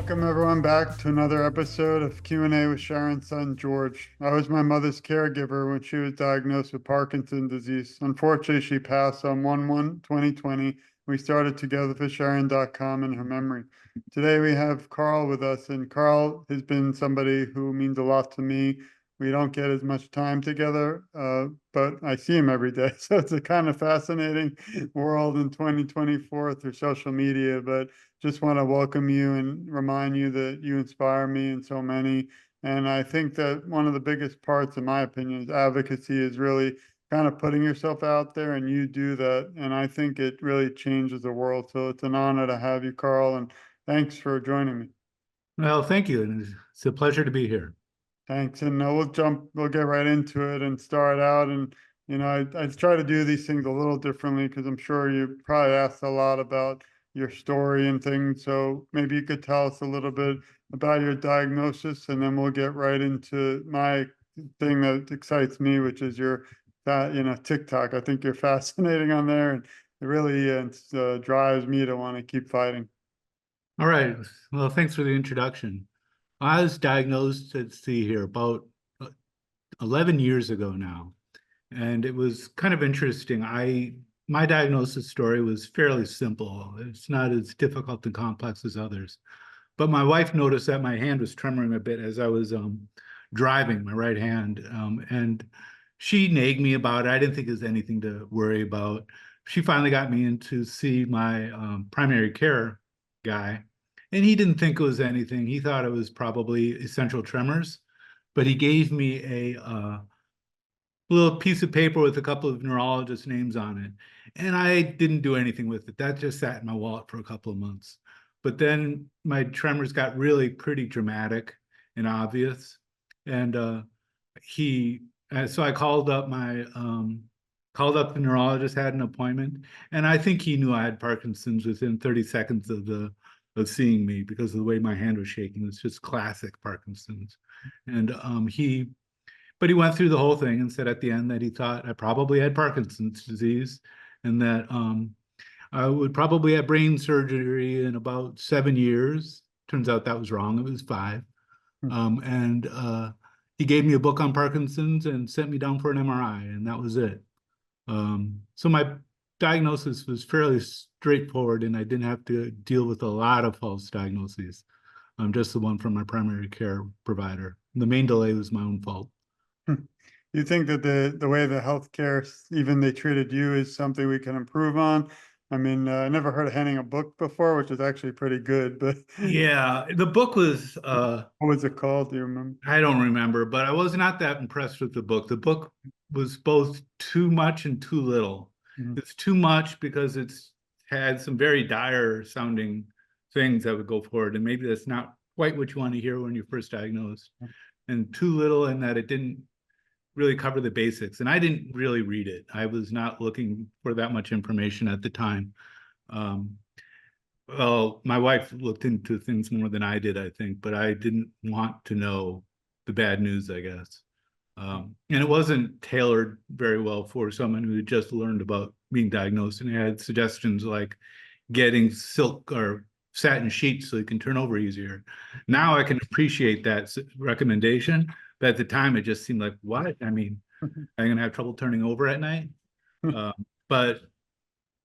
Welcome everyone back to another episode of Q&A with Sharon's son George. I was my mother's caregiver when she was diagnosed with Parkinson's disease. Unfortunately, she passed on 1/1/2020. We started TogetherForSharon.com in her memory. Today we have Carl with us, and Carl has been somebody who means a lot to me. We don't get as much time together, but I see him every day. So it's a kind of fascinating world in 2024 through social media, but just want to welcome you and remind you that you inspire me and so many. And I think that one of the biggest parts, in my opinion, is advocacy is really kind of putting yourself out there, and you do that. And I think it really changes the world. So it's an honor to have you, Carl, and thanks for joining me. Well, thank you. And it's a pleasure to be here. Thanks. And we'll get right into it and start out. And, I try to do these things a little differently because I'm sure you probably asked a lot about your story and things. So maybe you could tell us a little bit about your diagnosis, and then we'll get right into my thing that excites me, which is your, TikTok. I think you're fascinating on there, and it really drives me to want to keep fighting. All right. Well, thanks for the introduction. I was diagnosed, let's see here, about 11 years ago now. And it was kind of interesting. My diagnosis story was fairly simple. It's not as difficult and complex as others. But my wife noticed that my hand was tremoring a bit as I was driving, my right hand. And she nagged me about it. I didn't think it was anything to worry about. She finally got me in to see my primary care guy. And he didn't think it was anything. He thought it was probably essential tremors. But he gave me a little piece of paper with a couple of neurologist names on it. And I didn't do anything with it. That just sat in my wallet for a couple of months. But then my tremors got really pretty dramatic and obvious. And so I called up the neurologist, had an appointment, and I think he knew I had Parkinson's within 30 seconds of seeing me because of the way my hand was shaking. It's just classic Parkinson's. And but he went through the whole thing and said at the end that he thought I probably had Parkinson's disease, and that I would probably have brain surgery in about 7 years. Turns out that was wrong. It was 5. And he gave me a book on Parkinson's and sent me down for an MRI, and that was it. So my diagnosis was fairly straightforward, and I didn't have to deal with a lot of false diagnoses. Just the one from my primary care provider. The main delay was my own fault. You think that the way the healthcare, even they treated you, is something we can improve on? I mean, I never heard of handing a book before, which is actually pretty good, but Yeah, the book was what was it called? Do you remember? I don't remember, but I was not that impressed with the book. The book was both too much and too little. Mhm. It's too much because it's had some very dire sounding things that would go forward, and maybe that's not quite what you want to hear when you're first diagnosed. And too little in that it didn't really cover the basics. And I didn't really read it. I was not looking for that much information at the time. Well, my wife looked into things more than I did, I think, but I didn't want to know the bad news, I guess. And it wasn't tailored very well for someone who had just learned about being diagnosed, and it had suggestions like getting silk or satin sheets so you can turn over easier. Now I can appreciate that recommendation, but at the time it just seemed like, what? I mean, I'm gonna have trouble turning over at night. But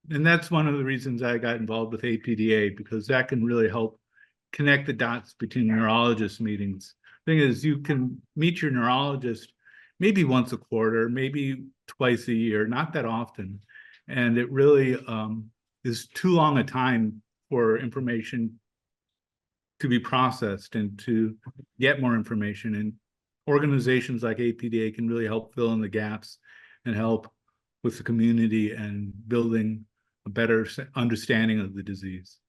and that's one of the reasons I got involved with APDA, because that can really help connect the dots between neurologist meetings. Thing is, you can meet your neurologist maybe once a quarter, maybe twice a year, not that often. And it really is too long a time for information to be processed and to get more information. And organizations like APDA can really help fill in the gaps and help with the community and building a better understanding of the disease.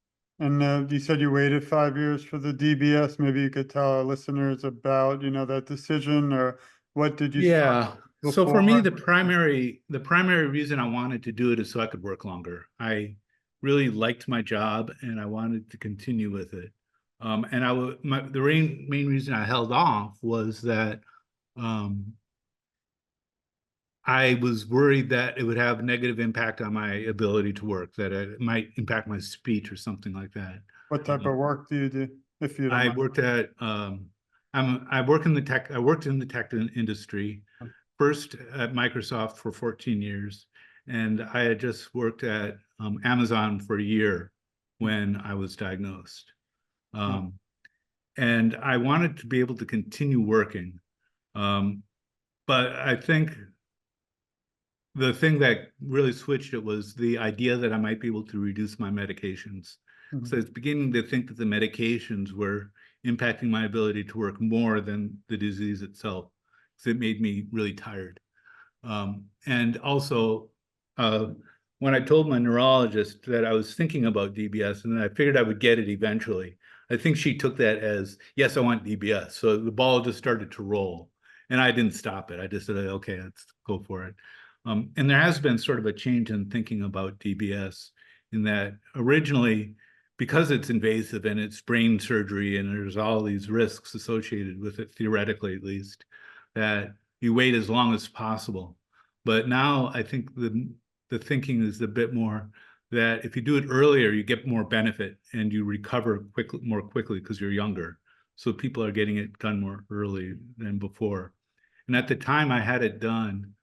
And you said you waited 5 years for the DBS. Maybe you could tell our listeners about, that decision, or what did you start Yeah. So for me, before? the primary reason I wanted to do it is so I could work longer. I really liked my job and I wanted to continue with it. And the main reason I held off was that I was worried that it would have a negative impact on my ability to work, that it might impact my speech or something like that. What type of work do you do? if you don't I mind? worked at I work in the tech I worked in the tech industry, first at Microsoft for 14 years, and I had just worked at Amazon for a year when I was diagnosed. Um, and I wanted to be able to continue working. But I think the thing that really switched it was the idea that I might be able to reduce my medications. Mhm. So I was beginning to think that the medications were impacting my ability to work more than the disease itself, because it made me really tired. And also, uh, when I told my neurologist that I was thinking about DBS and I figured I would get it eventually, I think she took that as, yes, I want DBS. So the ball just started to roll. And I didn't stop it. I just said, okay, let's go for it. And there has been sort of a change in thinking about DBS in that originally, because it's invasive and it's brain surgery and there's all these risks associated with it, theoretically at least, that you wait as long as possible. But now I think the thinking is a bit more that if you do it earlier, you get more benefit and you recover more quickly because you're younger. So people are getting it done more early than before. And at the time I had it done,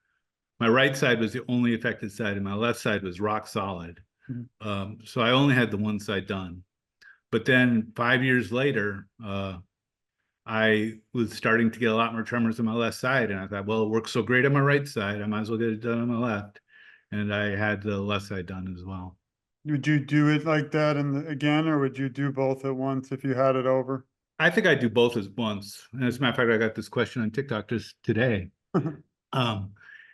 my right side was the only affected side and my left side was rock solid. Mhm. So I only had the one side done. But then 5 years later, I was starting to get a lot more tremors on my left side. And I thought, well, it works so great on my right side, I might as well get it done on my left. And I had the left side done as well. Would you do it like that and again, or would you do both at once if you had it over? I think I do both at once. And as a matter of fact, I got this question on TikTok just today. Um,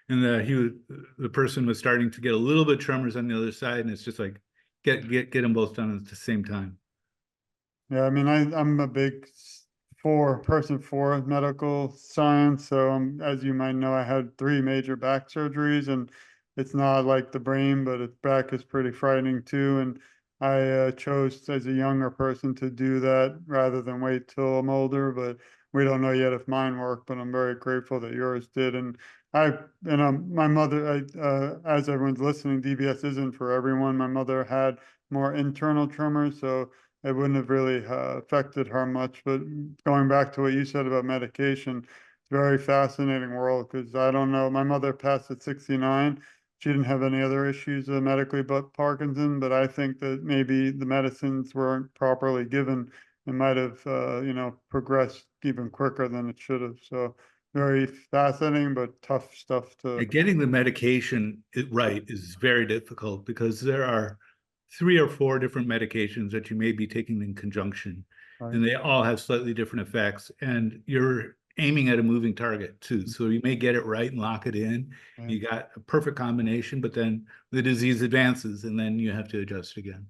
and the person was starting to get a little bit tremors on the other side, and it's just like get them both done at the same time. Yeah, I mean, I'm a big person for medical science. So, as you might know, I had three major back surgeries, and it's not like the brain, but its back is pretty frightening too. And I chose as a younger person to do that rather than wait till I'm older. But we don't know yet if mine worked, but I'm very grateful that yours did. And I, my mother, as everyone's listening, DBS isn't for everyone. My mother had more internal tremors, so it wouldn't have really affected her much. But going back to what you said about medication, it's a very fascinating world because I don't know. My mother passed at 69. She didn't have any other issues medically but Parkinson, but I think that maybe the medicines weren't properly given and might have, progressed even quicker than it should have. So very fascinating, but tough stuff to. Getting the medication right is very difficult because there are 3 or 4 different medications that you may be taking in conjunction, Right. and they all have slightly different effects. And you're aiming at a moving target too. So you may get it right and lock it in. Right. You got a perfect combination, but then the disease advances and then you have to adjust again.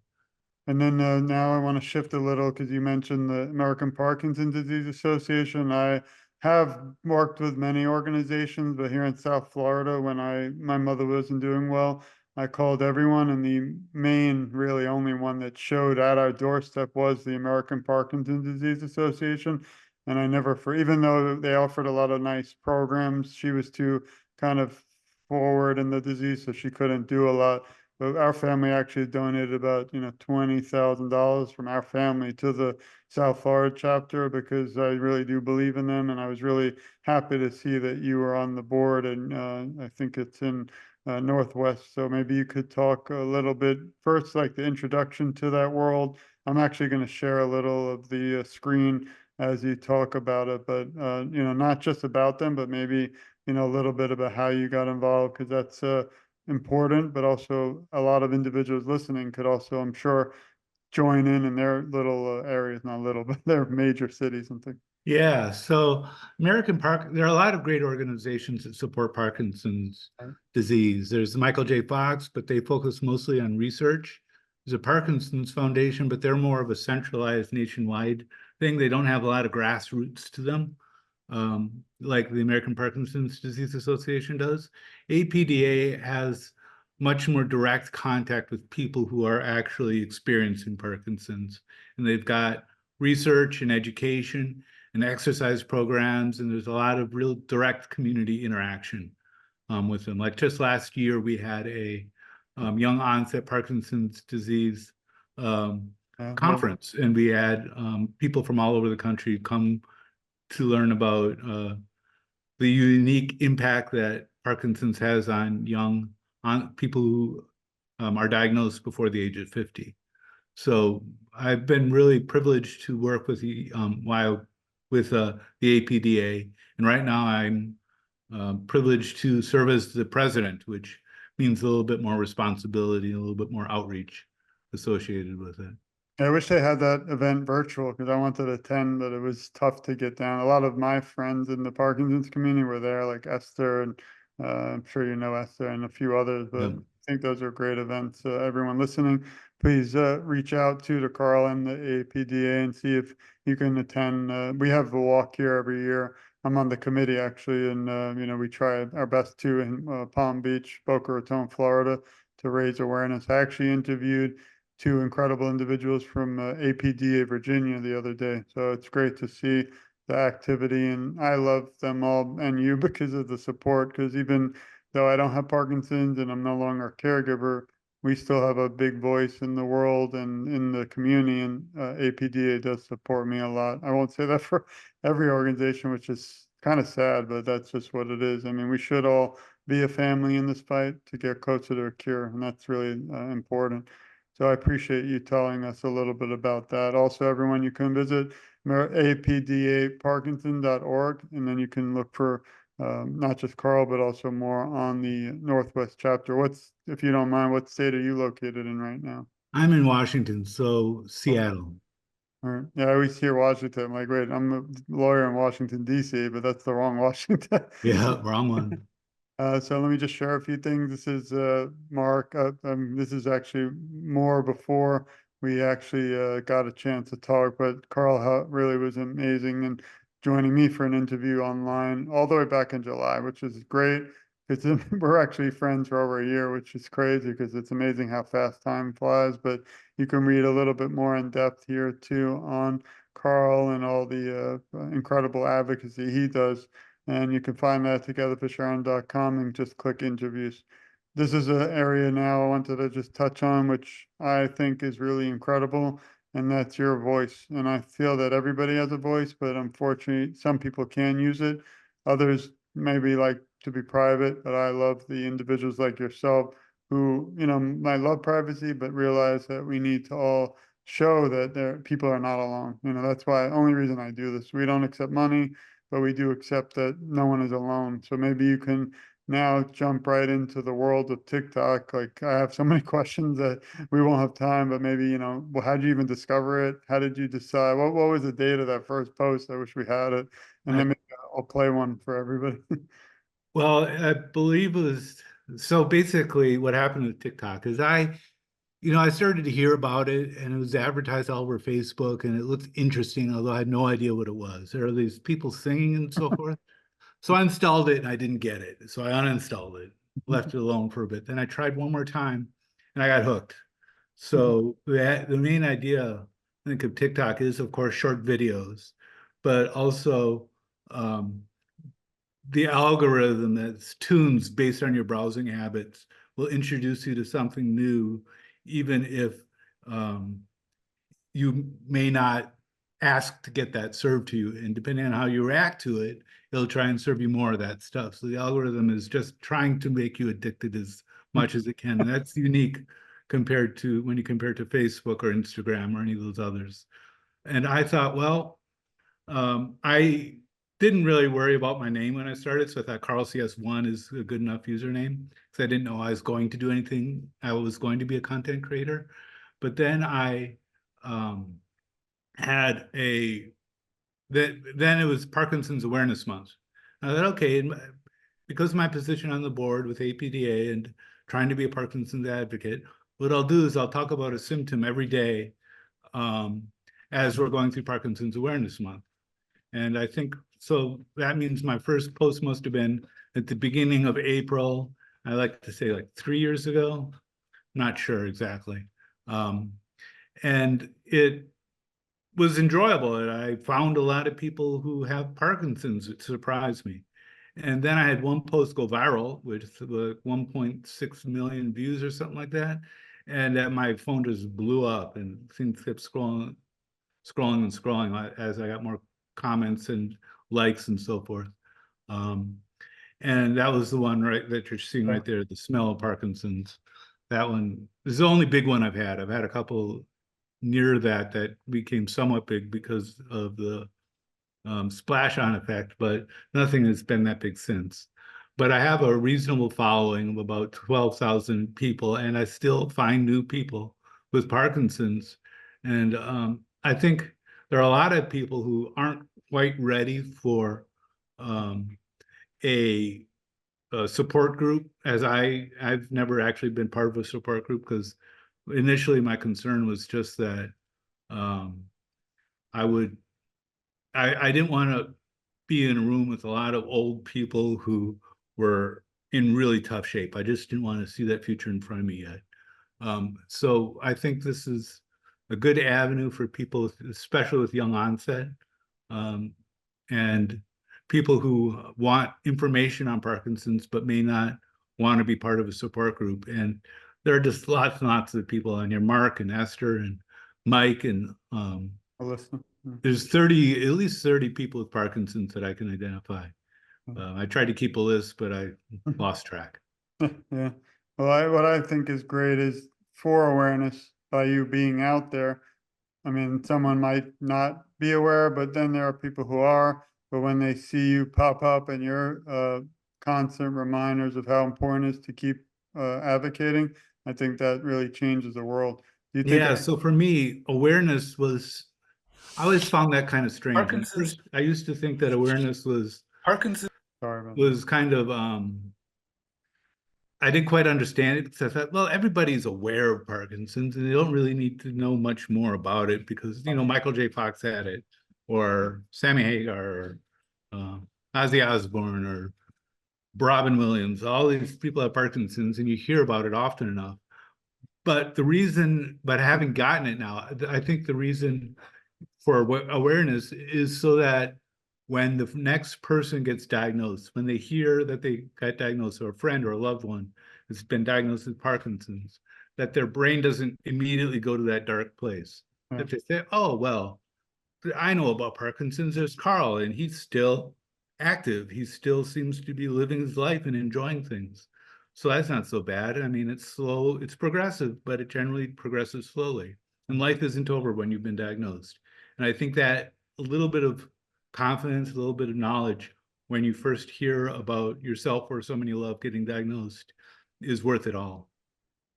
And then now I want to shift a little because you mentioned the American Parkinson Disease Association. I have worked with many organizations, but here in South Florida, when my mother wasn't doing well, I called everyone, and the main, really only one that showed at our doorstep was the American Parkinson Disease Association. And I never, for even though they offered a lot of nice programs, she was too kind of forward in the disease, so she couldn't do a lot. But our family actually donated about, $20,000 from our family to the South Florida chapter because I really do believe in them. And I was really happy to see that you were on the board. And I think it's in Northwest. So maybe you could talk a little bit first, like the introduction to that world. I'm actually going to share a little of the screen as you talk about it, but not just about them, but maybe a little bit about how you got involved because that's important, but also a lot of individuals listening could also, I'm sure, join in their little areas, not little, but their major cities and things. Yeah, so there are a lot of great organizations that support Parkinson's Right. disease. There's the Michael J. Fox, but they focus mostly on research. There's a Parkinson's Foundation, but they're more of a centralized nationwide thing. They don't have a lot of grassroots to them, like the American Parkinson's Disease Association does. APDA has much more direct contact with people who are actually experiencing Parkinson's, and they've got research and education and exercise programs, and there's a lot of real direct community interaction with them. Like just last year, we had a young onset Parkinson's disease Well, conference, and we had people from all over the country come to learn about the unique impact that Parkinson's has on people who are diagnosed before the age of 50. So I've been really privileged to work with the APDA, and right now I'm privileged to serve as the president, which means a little bit more responsibility, a little bit more outreach associated with it. I wish they had that event virtual because I wanted to attend, but it was tough to get down. A lot of my friends in the Parkinson's community were there, like Esther, and I'm sure you know Esther and a few others, but Yeah. I think those are great events. Everyone listening, please reach out to Carl and the APDA and see if you can attend. We have the walk here every year. I'm on the committee actually, and we try our best to in Palm Beach, Boca Raton, Florida, to raise awareness. I actually interviewed two incredible individuals from APDA Virginia the other day. So it's great to see the activity, and I love them all and you because of the support. Because even though I don't have Parkinson's and I'm no longer a caregiver, we still have a big voice in the world and in the community, and APDA does support me a lot. I won't say that for every organization, which is kind of sad, but that's just what it is. I mean, we should all be a family in this fight to get closer to a cure, and that's really important. So I appreciate you telling us a little bit about that. Also, everyone, you can visit apdaparkinson.org, and then you can look for not just Carl, but also more on the Northwest chapter. If you don't mind, what state are you located in right now? I'm in Washington, so Oh, Seattle. all right. Yeah, I always hear Washington. I'm like, wait, I'm a lawyer in Washington, D.C., but that's the wrong Washington. Yeah, wrong one. So let me just share a few things. This is Mark. This is actually more before we actually got a chance to talk, but Carl really was amazing and joining me for an interview online all the way back in July, which is great. It's we're actually friends for over a year, which is crazy because it's amazing how fast time flies. But you can read a little bit more in depth here too on Carl and all the incredible advocacy he does, and you can find that at TogetherForSharon.com and just click interviews. This is an area now I wanted to just touch on, which I think is really incredible, and that's your voice. And I feel that everybody has a voice, but unfortunately, some people can use it. Others maybe like to be private, but I love the individuals like yourself who, might love privacy, but realize that we need to all show that people are not alone. That's why only reason I do this. We don't accept money, but we do accept that no one is alone. So maybe you can now jump right into the world of TikTok. Like I have so many questions that we won't have time, but maybe, well, how did you even discover it? How did you decide? What was the date of that first post? I wish we had it. And I, then maybe I'll play one for everybody. well, I believe it was so basically what happened with TikTok is I started to hear about it and it was advertised all over Facebook and it looked interesting, although I had no idea what it was. There are these people singing and so forth. So I installed it and I didn't get it. So I uninstalled it, left it alone for a bit. Then I tried one more time and I got hooked. So the main idea, I think, of TikTok is, of course, short videos, but also um, the algorithm that's tunes based on your browsing habits will introduce you to something new, even if um, you may not ask to get that served to you. And depending on how you react to it, it'll try and serve you more of that stuff. So the algorithm is just trying to make you addicted as much as it can. And that's unique compared to when you compare it to Facebook or Instagram or any of those others. And I thought, well, I didn't really worry about my name when I started. So I thought Carl CS1 is a good enough username because I didn't know I was going to do anything. I was going to be a content creator. But then I um, had then it was Parkinson's Awareness Month. I thought, okay, because of my position on the board with APDA and trying to be a Parkinson's advocate, what I'll do is I'll talk about a symptom every day um, as we're going through Parkinson's Awareness Month. And I think, so that means my first post must have been at the beginning of April. I like to say like 3 years ago, not sure exactly. And it was enjoyable. And I found a lot of people who have Parkinson's. It surprised me. And then I had one post go viral with 1.6 million views or something like that. and that my phone just blew up and things kept scrolling as I got more comments and likes and so forth. Um, and that was the one right that you're seeing right there, the smell of Parkinson's. That one is the only big one I've had. I've had a couple near that became somewhat big because of the splash on effect, but nothing has been that big since. But I have a reasonable following of about 12,000 people, and I still find new people with Parkinson's. And I think there are a lot of people who aren't quite ready for um, a, a support group, as I've never actually been part of a support group because initially my concern was just that um, I would I didn't want to be in a room with a lot of old people who were in really tough shape. I just didn't want to see that future in front of me yet. So I think this is a good avenue for people, especially with young onset, um, and people who want information on Parkinson's but may not want to be part of a support group. And there are just lots and lots of people on here, Mark and Esther and Mike and Alyssa. there's 30, at least 30 people with Parkinson's that I can identify. I tried to keep a list, but I lost track. Yeah. Well, what I think is great is for awareness by you being out there. I mean, someone might not be aware, but then there are people who are. But when they see you pop up and you're constant reminders of how important it is to keep advocating, I think that really changes the world. Do you think? Yeah, so for me, awareness was, I always found that kind of strange. And Parkinson's. first, I used to think that awareness Parkinson's. Sorry about was kind of I didn't quite understand it because I thought, well, everybody's aware of Parkinson's and they don't really need to know much more about it because, Michael J. Fox had it, or Sammy Hagar, or Ozzy Osbourne, or Robin Williams. All these people have Parkinson's and you hear about it often enough. But having gotten it now, I think the reason for awareness is so that when the next person gets diagnosed, when they hear that they got diagnosed, or a friend or a loved one has been diagnosed with Parkinson's, that their brain doesn't immediately go to that dark place. Yeah. That they say, oh, well, I know about Parkinson's. There's Carl, and he's still active. He still seems to be living his life and enjoying things. So that's not so bad. I mean, it's slow, it's progressive, but it generally progresses slowly. And life isn't over when you've been diagnosed. And I think that a little bit of confidence, a little bit of knowledge when you first hear about yourself or someone you love getting diagnosed is worth it all.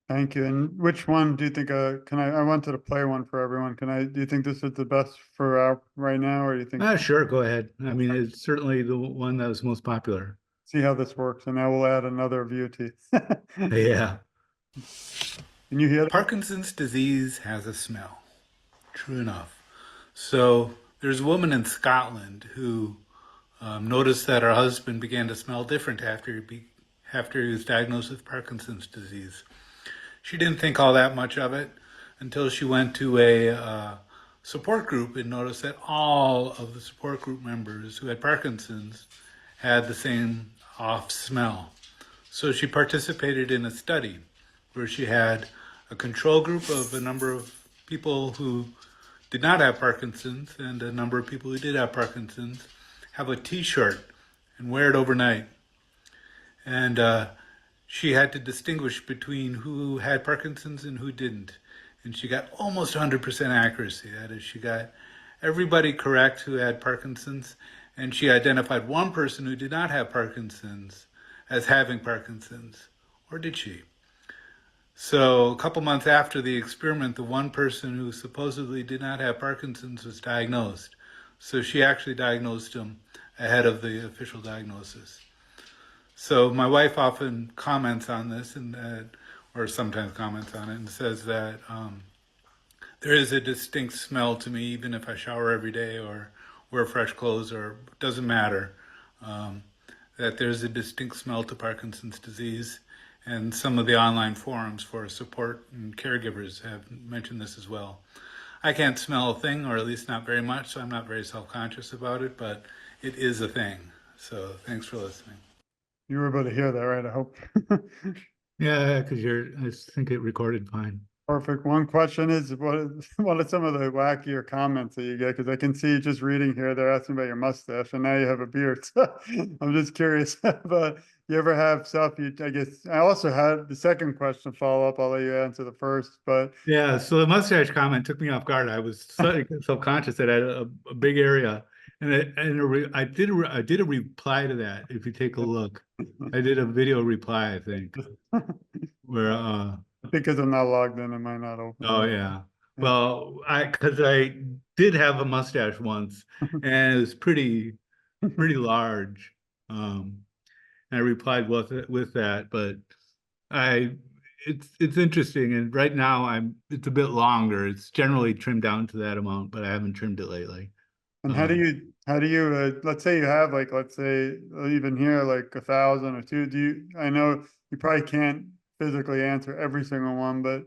Thank you. And which one do you think, I wanted to play one for everyone. Do you think this is the best for right now, or do you think? Sure, go ahead. I mean, it's certainly the one that was most popular. See how this works, and I will add another view to you. Yeah. Can you hear that? Parkinson's disease has a smell. True enough. So there's a woman in Scotland who noticed that her husband began to smell different after he was diagnosed with Parkinson's disease. She didn't think all that much of it until she went to a support group and noticed that all of the support group members who had Parkinson's had the same off smell. So she participated in a study where she had a control group of a number of people who did not have Parkinson's and a number of people who did have Parkinson's have a t-shirt and wear it overnight. And she had to distinguish between who had Parkinson's and who didn't. And she got almost 100% accuracy. That is, she got everybody correct who had Parkinson's, and she identified one person who did not have Parkinson's as having Parkinson's. Or did she? So a couple months after the experiment, the one person who supposedly did not have Parkinson's was diagnosed. So she actually diagnosed him ahead of the official diagnosis. So my wife often comments on this, or sometimes comments on it, and says that there is a distinct smell to me, even if I shower every day or wear fresh clothes, or it doesn't matter, that there's a distinct smell to Parkinson's disease. And some of the online forums for support and caregivers have mentioned this as well. I can't smell a thing, or at least not very much, so I'm not very self-conscious about it, but it is a thing. So thanks for listening. You were able to hear that, right? I hope. Yeah, because I think it recorded fine. Perfect. One question is, what are some of the wackier comments that you get? Because I can see just reading here, they're asking about your mustache, and now you have a beard. So I'm just curious, but you ever have stuff I guess, I also had the second question follow up. I'll let you answer the first, but Yeah, so the mustache comment took me off guard. I was so self-conscious that I had a big area, and I did a reply to that. If you take a look, I did a video reply, I think, where because I'm not logged in, it might not oh open. yeah, Yeah. well because I did have a mustache once, and it was pretty large. And I replied with that, but I it's interesting, and right now it's a bit longer. It's generally trimmed down to that amount, but I haven't trimmed it lately. And Um, how do you, let's say you have like, let's say even here, like 1,000 or two, I know you probably can't physically answer every single one, but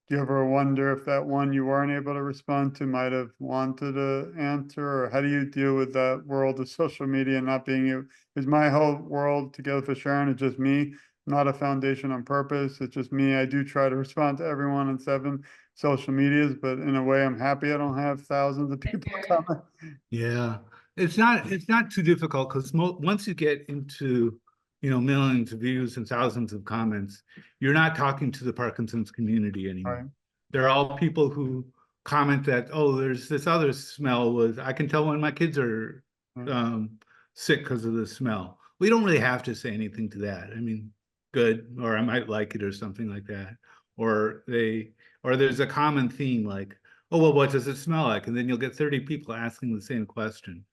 do you ever wonder if that one you weren't able to respond to might have wanted to answer, or how do you deal with that world of social media not being you? Because my whole world Together for Sharon is just me, not a foundation on purpose. It's just me. I do try to respond to everyone on 7 social medias, but in a way, I'm happy I don't have thousands of people comment. yeah, it's not too difficult because once you get into millions of views and thousands of comments, you're not talking to the Parkinson's community Right, anymore. They're all people who comment that, oh, there's this other smell was I can tell when my kids are right. um, sick because of the smell. We don't really have to say anything to that. I mean, good, or I might like it or something like that. Or there's a common theme like, oh, well, what does it smell like? And then you'll get 30 people asking the same question.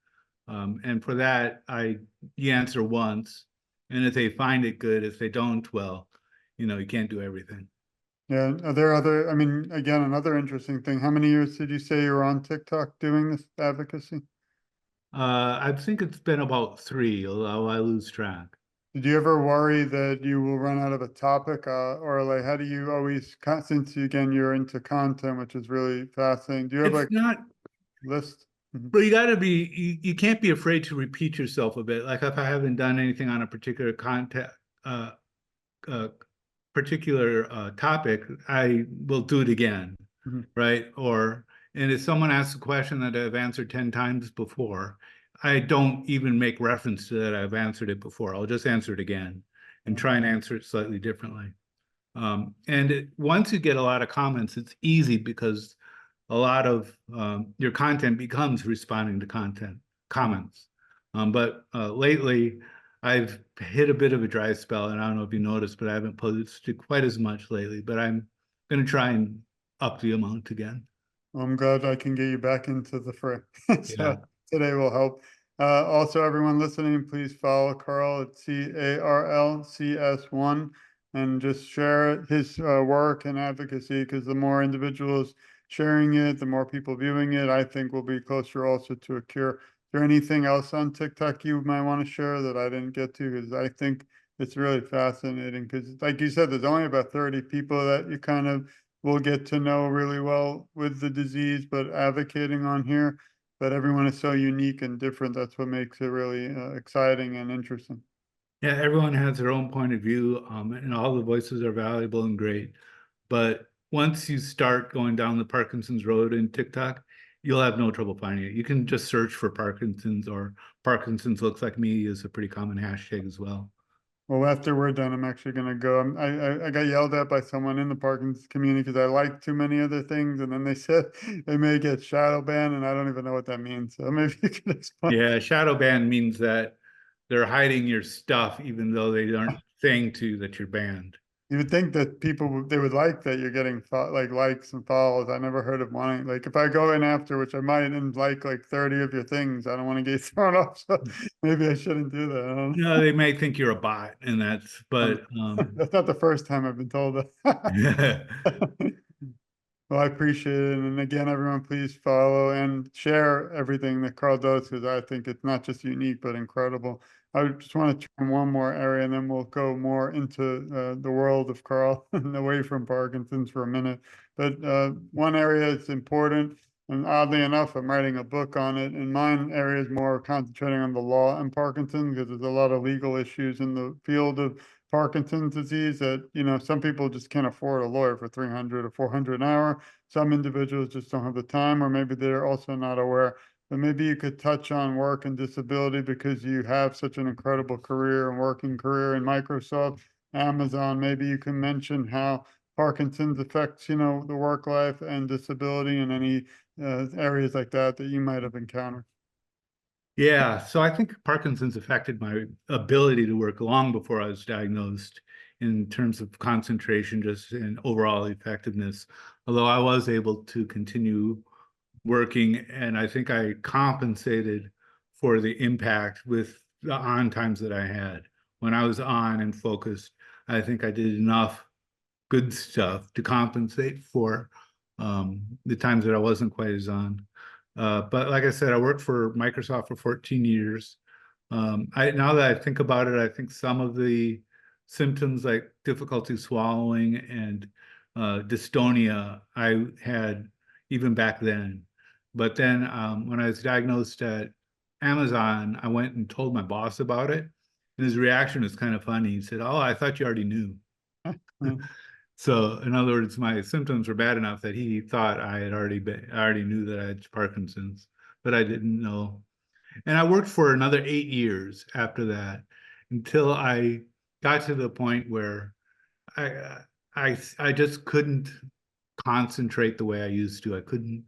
And for that, you answer once. And if they find it good, if they don't, well, you can't do everything. Yeah, are there other, I mean, again, another interesting thing. How many years did you say you were on TikTok doing this advocacy? I think it's been about 3, although I lose track. Did you ever worry that you will run out of a topic, or like, how do you always, since again, you're into content, which is really fascinating. Do you have It's like not, list? Mhm. but you can't be afraid to repeat yourself a bit. Like if I haven't done anything on a particular uh, uh, topic, I will do it again, Mhm. right? And if someone asks a question that I've answered 10 times before, I don't even make reference to that I've answered it before. I'll just answer it again and try and answer it slightly differently. Once you get a lot of comments, it's easy because a lot of your content becomes responding to comments. But lately, I've hit a bit of a dry spell, and I don't know if you noticed, but I haven't posted quite as much lately. But I'm going to try and up the amount again. I'm glad I can get you back into the fray. So Yeah. today will help. Also, everyone listening, please follow Carl at CARLCS1 and just share his work and advocacy, because the more individuals sharing it, the more people viewing it, I think we'll be closer also to a cure. Is there anything else on TikTok you might want to share that I didn't get to? Because I think it's really fascinating, because like you said, there's only about 30 people that you kind of will get to know really well with the disease, but advocating on here, but everyone is so unique and different. That's what makes it really exciting and interesting. Yeah, everyone has their own point of view, and all the voices are valuable and great. But once you start going down the Parkinson's road in TikTok, you'll have no trouble finding it. You can just search for Parkinson's, or Parkinson's looks like me is a pretty common hashtag as well. Well, after we're done, I'm actually going to go. I got yelled at by someone in the Parkinson's community because I like too many other things. And then they said they may get shadow banned, and I don't even know what that means. So maybe you can explain. Yeah, shadow ban means that they're hiding your stuff even though they aren't saying to you that you're banned. You would think that people they would like that you're getting like likes and follows. I never heard of wanting, like, if I go in after, which I might, and like 30 of your things, I don't want to get thrown off. So maybe I shouldn't do that. I don't No, they may think you're a bot, and know. but That's not the first time I've been told that. Well, I appreciate it. And again, everyone, please follow and share everything that Carl does, because I think it's not just unique, but incredible. I just want to turn one more area, and then we'll go more into the world of Carl and away from Parkinson's for a minute. But one area is important, and oddly enough, I'm writing a book on it. And mine area is more concentrating on the law and Parkinson's, because there's a lot of legal issues in the field of Parkinson's disease that, some people just can't afford a lawyer for 300 or 400 an hour. Some individuals just don't have the time, or maybe they're also not aware. But maybe you could touch on work and disability because you have such an incredible career and working career in Microsoft, Amazon. Maybe you can mention how Parkinson's affects, the work life and disability and any areas like that that you might have encountered. Yeah, so I think Parkinson's affected my ability to work long before I was diagnosed in terms of concentration, just and overall effectiveness. Although I was able to continue working, and I think I compensated for the impact with the on times that I had. When I was on and focused, I think I did enough good stuff to compensate for the times that I wasn't quite as on. But like I said, I worked for Microsoft for 14 years. Now that I think about it, I think some of the symptoms like difficulty swallowing and dystonia I had even back then. But then when I was diagnosed at Amazon, I went and told my boss about it. And his reaction was kind of funny. He said, "Oh, I thought you already knew." So, in other words, my symptoms were bad enough that he thought I already knew that I had Parkinson's, but I didn't know. And I worked for another 8 years after that until I got to the point where I, I just couldn't concentrate the way I used to. I couldn't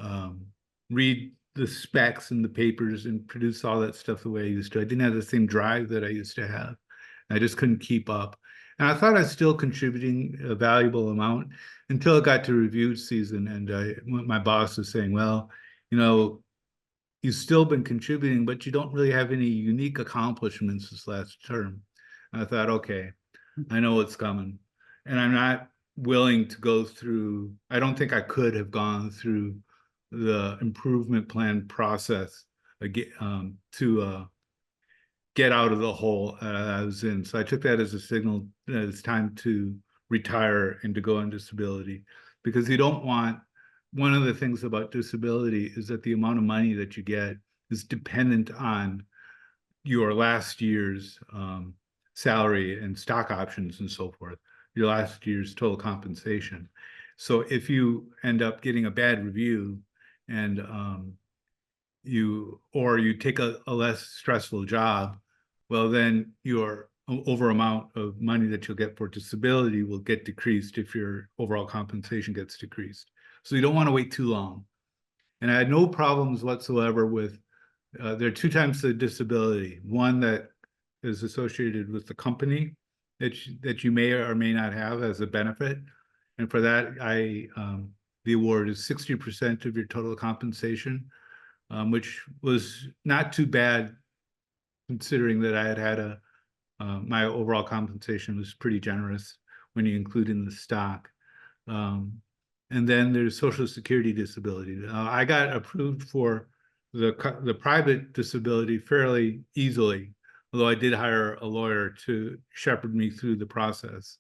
um, read the specs and the papers and produce all that stuff the way I used to. I didn't have the same drive that I used to have. I just couldn't keep up. And I thought I was still contributing a valuable amount until it got to review season. And my boss was saying, well, you know, you've still been contributing, but you don't really have any unique accomplishments this last term. And I thought, okay, I know what's coming. And I'm not willing to go through, I don't think I could have gone through the improvement plan process to get out of the hole I was in. So I took that as a signal that it's time to retire and to go on disability, because you don't want, one of the things about disability is that the amount of money that you get is dependent on your last year's salary and stock options and so forth, your last year's total compensation. So if you end up getting a bad review and you take a less stressful job, well, then your over amount of money that you'll get for disability will get decreased if your overall compensation gets decreased. So you don't want to wait too long. And I had no problems whatsoever with, there are two types of disability. One that is associated with the company that you may or may not have as a benefit. And for that, the award is 60% of your total compensation, which was not too bad considering that I had my overall compensation was pretty generous when you include in the stock. And then there's Social Security disability. I got approved for the private disability fairly easily, although I did hire a lawyer to shepherd me through the process.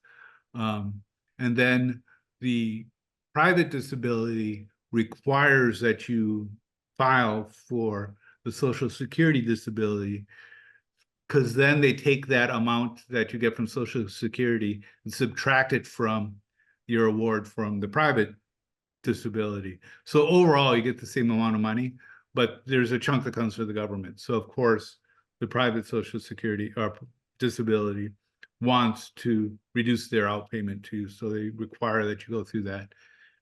And then the private disability requires that you file for the Social Security disability, because then they take that amount that you get from Social Security and subtract it from your award from the private disability. So overall, you get the same amount of money, but there's a chunk that comes from the government. So of course, the private Social Security or disability wants to reduce their outpayment to you. So they require that you go through that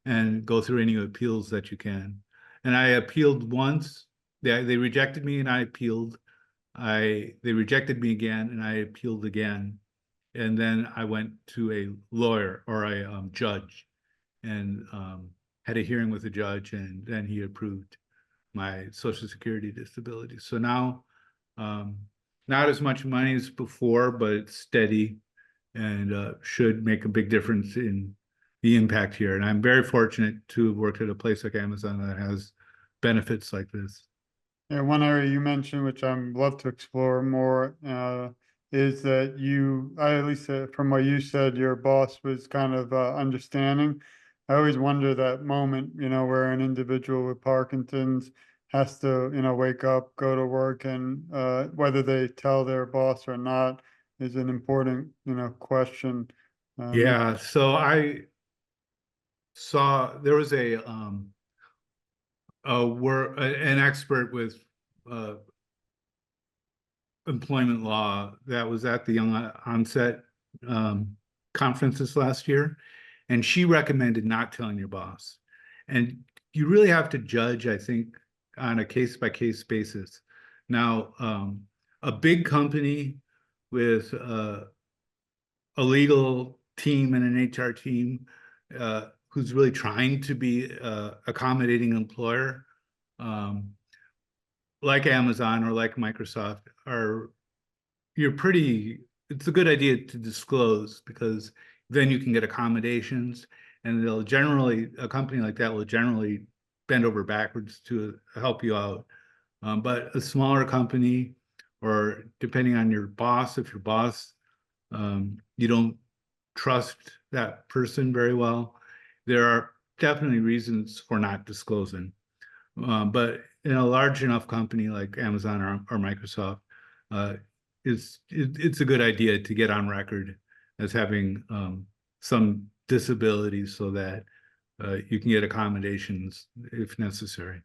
and go through any appeals that you can. And I appealed once. They rejected me and I appealed. They rejected me again and I appealed again. And then I went to a lawyer or a judge and had a hearing with the judge, and then he approved my Social Security disability. So now, not as much money as before, but it's steady and should make a big difference in the impact here. And I'm very fortunate to have worked at a place like Amazon that has benefits like this. Yeah, one area you mentioned, which I'd love to explore more, is that at least from what you said, your boss was kind of understanding. I always wonder that moment, where an individual with Parkinson's has to, wake up, go to work, and whether they tell their boss or not, is an important, question. Yeah, so I saw there was an expert with uh employment law that was at the Young Onset um conferences last year, and she recommended not telling your boss. And you really have to judge, I think, on a case by case basis. Now, a big company with a legal team and an HR team who's really trying to be accommodating employer, um, like Amazon or like Microsoft, are you're pretty. It's a good idea to disclose, because then you can get accommodations, and they'll generally a company like that will generally bend over backwards to help you out. But a smaller company, or depending on your boss, if your boss you don't trust that person very well, there are definitely reasons for not disclosing. But in a large enough company like Amazon or Microsoft, uh, it's a good idea to get on record as having some disabilities, so that you can get accommodations if necessary.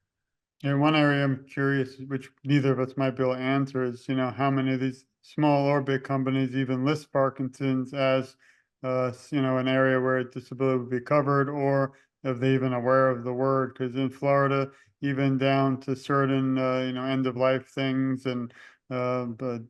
And one area I'm curious, which neither of us might be able to answer, is, how many of these small or big companies even list Parkinson's as, an area where disability would be covered, or if they even aware of the word. Because in Florida, even down to certain, end of life things and, but,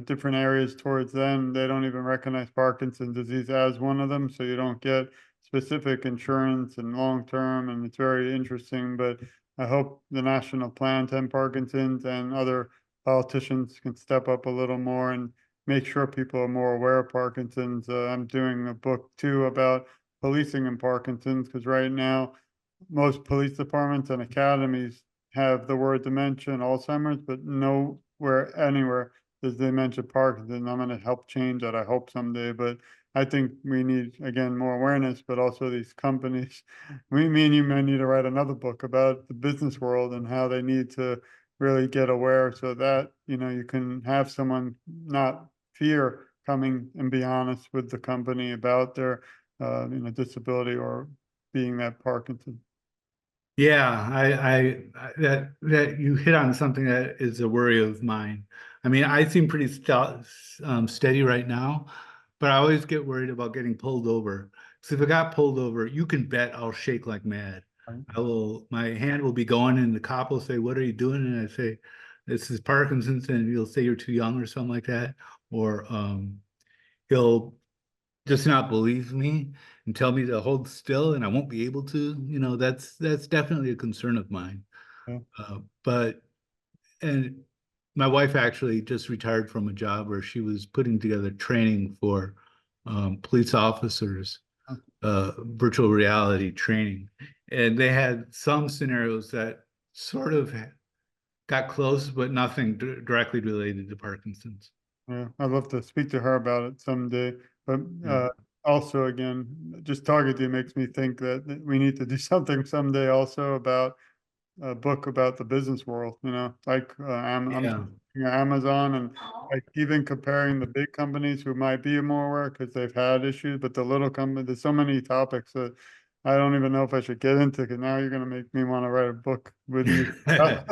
different areas towards them, they don't even recognize Parkinson's disease as one of them. So you don't get specific insurance and long term, and it's very interesting. But I hope the national plan to end Parkinson's and other politicians can step up a little more and make sure people are more aware of Parkinson's. I'm doing a book too about policing in Parkinson's, because right now most police departments and academies have the word dementia and Alzheimer's, but nowhere anywhere does they mention Parkinson's. I'm going to help change that, I hope someday. But I think we need, again, more awareness, but also these companies. Me and you may need to write another book about the business world and how they need to really get aware, so that, you can have someone not fear coming and be honest with the company about their, disability or being that Parkinson. Yeah, that you hit on something that is a worry of mine. I mean, I seem pretty steady right now, but I always get worried about getting pulled over. So if I got pulled over, you can bet I'll shake like mad. Right. My hand will be going, and the cop will say, "What are you doing?" And I say, "This is Parkinson's," and he'll say, "You're too young," or something like that. Or he'll just not believe me and tell me to hold still, and I won't be able to. That's definitely a concern of mine. Yeah. But and my wife actually just retired from a job where she was putting together training for police officers, virtual reality training, and they had some scenarios that sort of got close, but nothing directly related to Parkinson's. Yeah, I'd love to speak to her about it someday. But Yeah. also, again, just talking to you makes me think that we need to do something someday also about a book about the business world, like I'm Yeah. Amazon, and like even comparing the big companies who might be more aware because they've had issues, but the little company, there's so many topics that I don't even know if I should get into, because now you're going to make me want to write a book with you. Because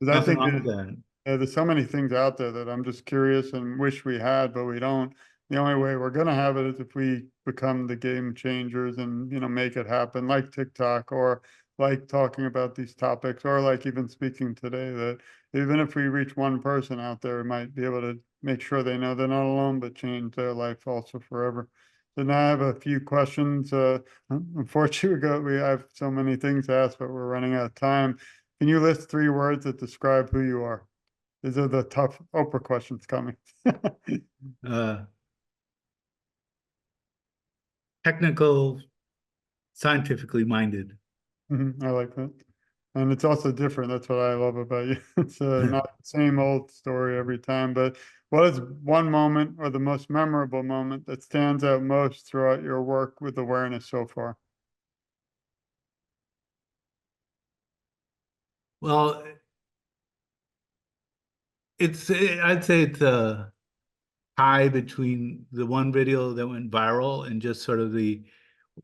I Nothing think wrong with that. there's so many things out there that I'm just curious and wish we had, but we don't. The only way we're gonna have it is if we become the game changers and, make it happen, like TikTok, or like talking about these topics, or like even speaking today, that even if we reach one person out there, we might be able to make sure they know they're not alone, but change their life also forever. So now I have a few questions. Unfortunately, we have so many things to ask, but we're running out of time. Can you list 3 words that describe who you are? These are the tough Oprah questions coming. Uh, Technical, scientifically minded. I like that. And it's also different. That's what I love about you. It's not the same old story every time, but what is one moment or the most memorable moment that stands out most throughout your work with awareness so far? Well, I'd say it's tie between the one video that went viral and just sort of the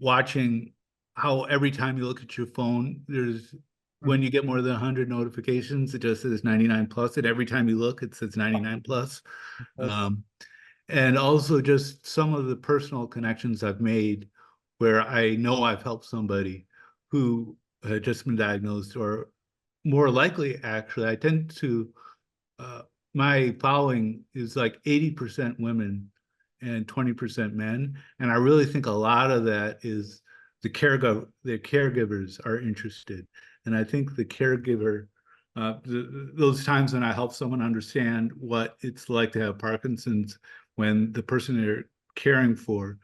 watching how every time you look at your phone, there's when you get more than 100 notifications, it just says 99 plus, and every time you look, it says 99 plus. Um, and also just some of the personal connections I've made where I know I've helped somebody who had just been diagnosed, or more likely, actually, I tend to uh, my following is like 80% women and 20% men. And I really think a lot of that is the caregivers are interested. And I think the caregiver, those times when I help someone understand what it's like to have Parkinson's, when the person they're caring for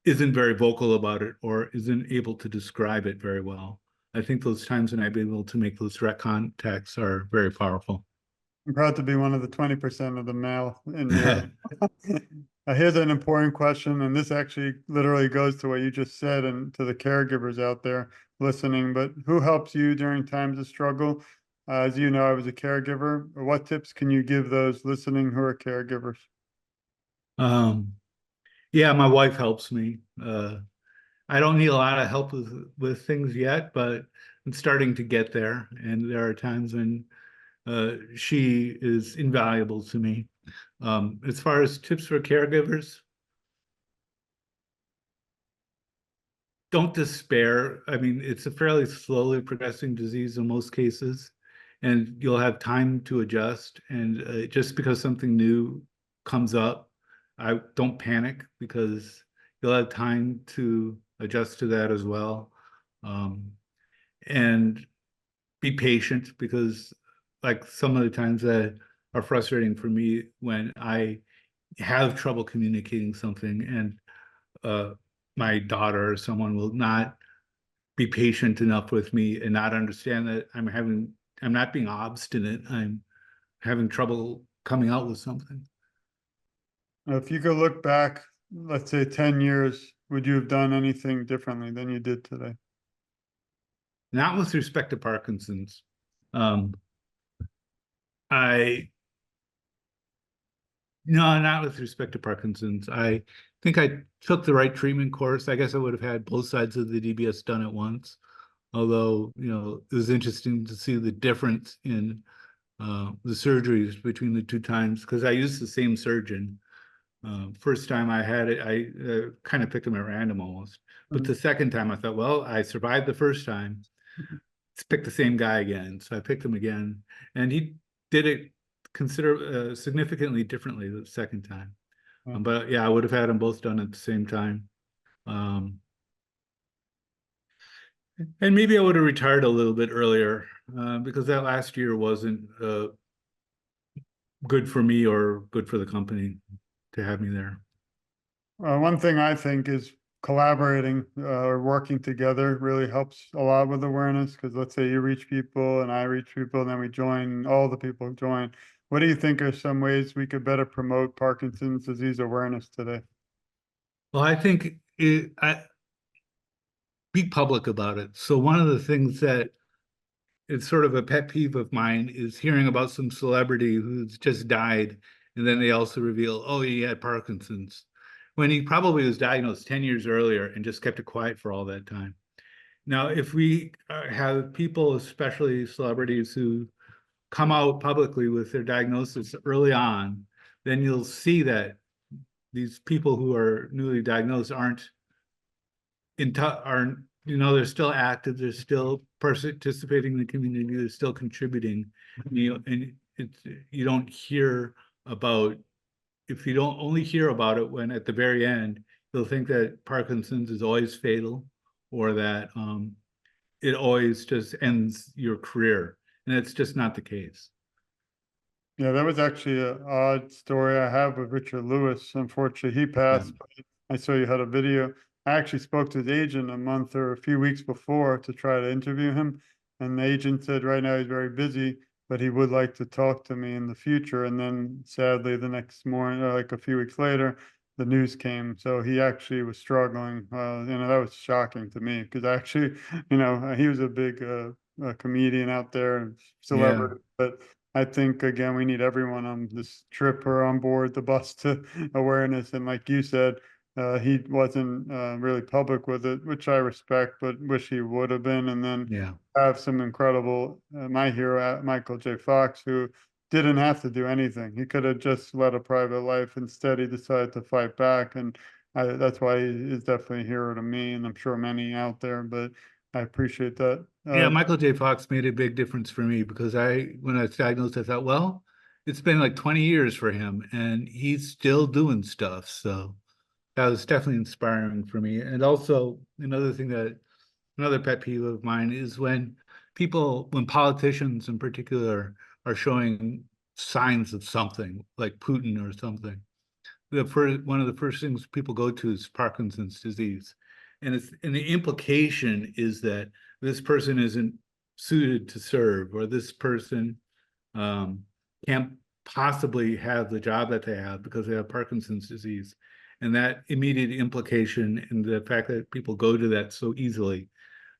isn't very vocal about it or isn't able to describe it very well. I think those times when I've been able to make those direct contacts are very powerful. I'm proud to be one of the 20% of the male in your. Here's an important question, and this actually literally goes to what you just said and to the caregivers out there listening. But who helps you during times of struggle? As you know, I was a caregiver. What tips can you give those listening who are caregivers? Um, yeah, my wife helps me. I don't need a lot of help with things yet, but I'm starting to get there. And there are times when she is invaluable to me. As far as tips for caregivers, don't despair. I mean, it's a fairly slowly progressing disease in most cases, and you'll have time to adjust. And just because something new comes up, I don't panic, because you'll have time to adjust to that as well. Um, and be patient, because like some of the times that are frustrating for me when I have trouble communicating something, and uh, my daughter or someone will not be patient enough with me and not understand that I'm not being obstinate. I'm having trouble coming out with something. If you could look back, let's say 10 years, would you have done anything differently than you did today? Not with respect to Parkinson's. Um, I No, not with respect to Parkinson's. I think I took the right treatment course. I guess I would have had both sides of the DBS done at once. Although, it was interesting to see the difference in the surgeries between the two times, because I used the same surgeon. First time I had it, I kind of picked him at random almost. But the second time I thought, well, I survived the first time. Let's pick the same guy again. So I picked him again, and he did it significantly differently the second time. But yeah, I would have had them both done at the same time. Um, and maybe I would have retired a little bit earlier, because that last year wasn't good for me or good for the company to have me there. One thing I think is collaborating or working together really helps a lot with awareness, because let's say you reach people and I reach people and then we join, all the people join. What do you think are some ways we could better promote Parkinson's disease awareness today? Well, I think be public about it. So one of the things that it's sort of a pet peeve of mine is hearing about some celebrity who's just died, and then they also reveal, oh, he had Parkinson's, when he probably was diagnosed 10 years earlier and just kept it quiet for all that time. Now, if we have people, especially celebrities, who come out publicly with their diagnosis early on, then you'll see that these people who are newly diagnosed aren't are, they're still active, they're still participating in the community, they're still contributing. And you don't hear about, if you don't only hear about it when at the very end, you'll think that Parkinson's is always fatal, or that it always just ends your career. And it's just not the case. Yeah, that was actually an odd story I have with Richard Lewis. Unfortunately, he passed. But I saw you had a video. I actually spoke to his agent a month or a few weeks before to try to interview him. And the agent said right now he's very busy, but he would like to talk to me in the future. And then sadly, the next morning, like a few weeks later, the news came. So he actually was struggling. That was shocking to me, because actually, he was a big comedian out there and Yeah. celebrity. But I think, again, we need everyone on this trip or on board the bus to awareness. And like you said, he wasn't really public with it, which I respect, but wish he would have been. And then Yeah. have some incredible, my hero, Michael J. Fox, who didn't have to do anything. He could have just led a private life. Instead, he decided to fight back. And that's why he is definitely a hero to me, and I'm sure many out there, but I appreciate that. Yeah, Michael J. Fox made a big difference for me because when I was diagnosed, I thought, well, it's been like 20 years for him and he's still doing stuff. So that was definitely inspiring for me. And also another pet peeve of mine is when politicians in particular are showing signs of something like Putin or something. One of the first things people go to is Parkinson's disease. And the implication is that this person isn't suited to serve, or this person can't possibly have the job that they have because they have Parkinson's disease. And that immediate implication and the fact that people go to that so easily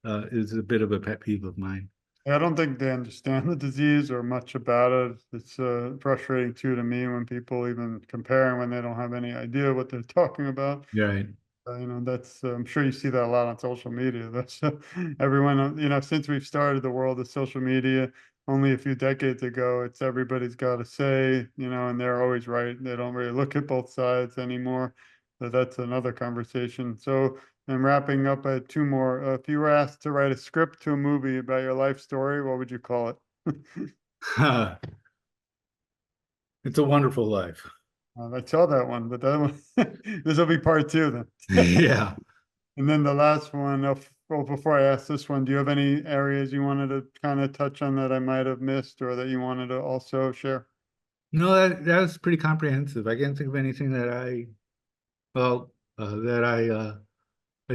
is a bit of a pet peeve of mine. I don't think they understand the disease or much about it. It's frustrating too to me when people even comparing when they don't have any idea what they're talking about. Right. That's, I'm sure you see that a lot on social media. That's everyone, since we've started the world of social media only a few decades ago, it's everybody's got to say, and they're always right. They don't really look at both sides anymore. But that's another conversation. So I'm wrapping up at two more. If you were asked to write a script to a movie about your life story, what would you call it? It's a wonderful life. I saw that one, but that one, this will be part two then. Yeah. And then the last one, well, before I ask this one, do you have any areas you wanted to kind of touch on that I might have missed or that you wanted to also share? No, that was pretty comprehensive. I can't think of anything well, that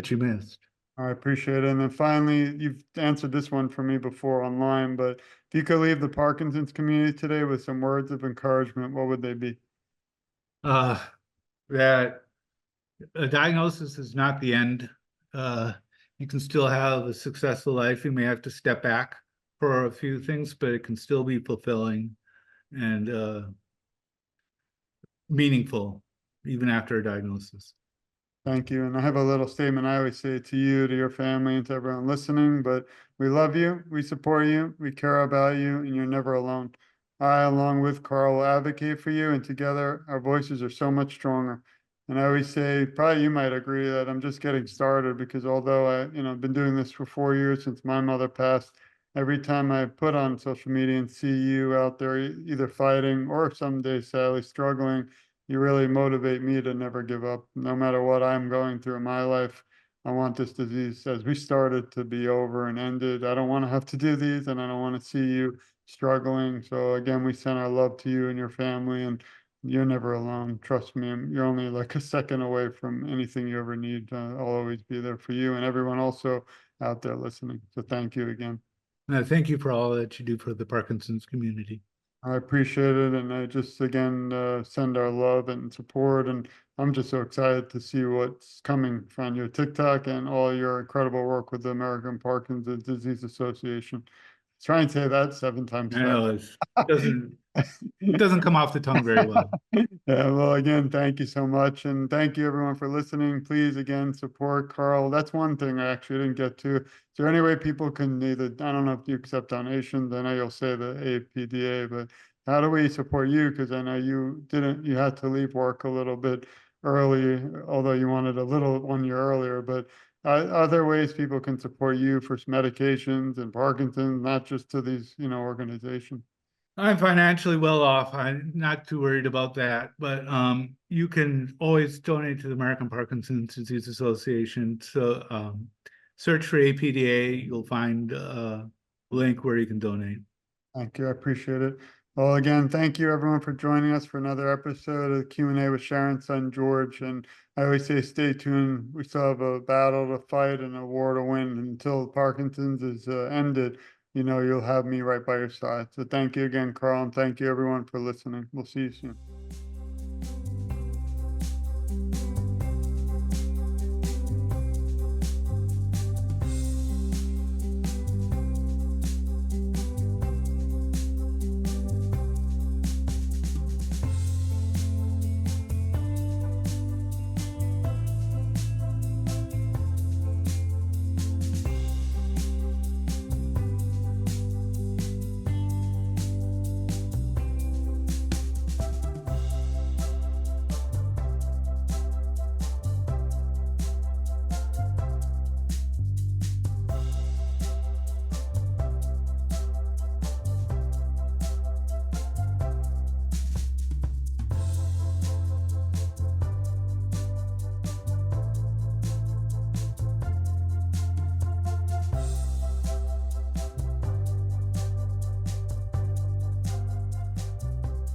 you missed. I appreciate it. And then finally, you've answered this one for me before online, but if you could leave the Parkinson's community today with some words of encouragement, what would they be? Uh, that a diagnosis is not the end. You can still have a successful life. You may have to step back for a few things, but it can still be fulfilling and meaningful even after a diagnosis. Thank you. And I have a little statement I always say to you, to your family, and to everyone listening, but we love you, we support you, we care about you, and you're never alone. I, along with Carl, will advocate for you, and together our voices are so much stronger. And I always say, probably you might agree that I'm just getting started because although I've been doing this for 4 years since my mother passed, every time I put on social media and see you out there either fighting or someday sadly struggling, you really motivate me to never give up. No matter what I'm going through in my life, I want this disease, as we started, to be over and ended. I don't want to have to do these, and I don't want to see you struggling. So again, we send our love to you and your family, and you're never alone. Trust me, you're only like a second away from anything you ever need. I'll always be there for you and everyone also out there listening. So thank you again. Thank you for all that you do for the Parkinson's community. I appreciate it. And I just, again, send our love and support. And I'm just so excited to see what's coming from your TikTok and all your incredible work with the American Parkinson's Disease Association. Try and say that 7 times I fast. know it doesn't come off the tongue very well. Yeah, well, again, thank you so much. And thank you everyone for listening. Please, again, support Carl. That's one thing I actually didn't get to. Is there any way people can either, I don't know if you accept donations, I know you'll say the APDA, but how do we support you? Because I know you had to leave work a little bit early, although you wanted a little 1 year earlier, but other ways people can support you for medications and Parkinson's, not just to these, organizations. I'm financially well off. I'm not too worried about that, but you can always donate to the American Parkinson's Disease Association. So search for APDA. You'll find a link where you can donate. Thank you. I appreciate it. Well, again, thank you everyone for joining us for another episode of Q&A with Sharon's son, George. And I always say, stay tuned. We still have a battle to fight and a war to win until Parkinson's is ended. You'll have me right by your side. So thank you again, Carl, and thank you everyone for listening. We'll see you soon.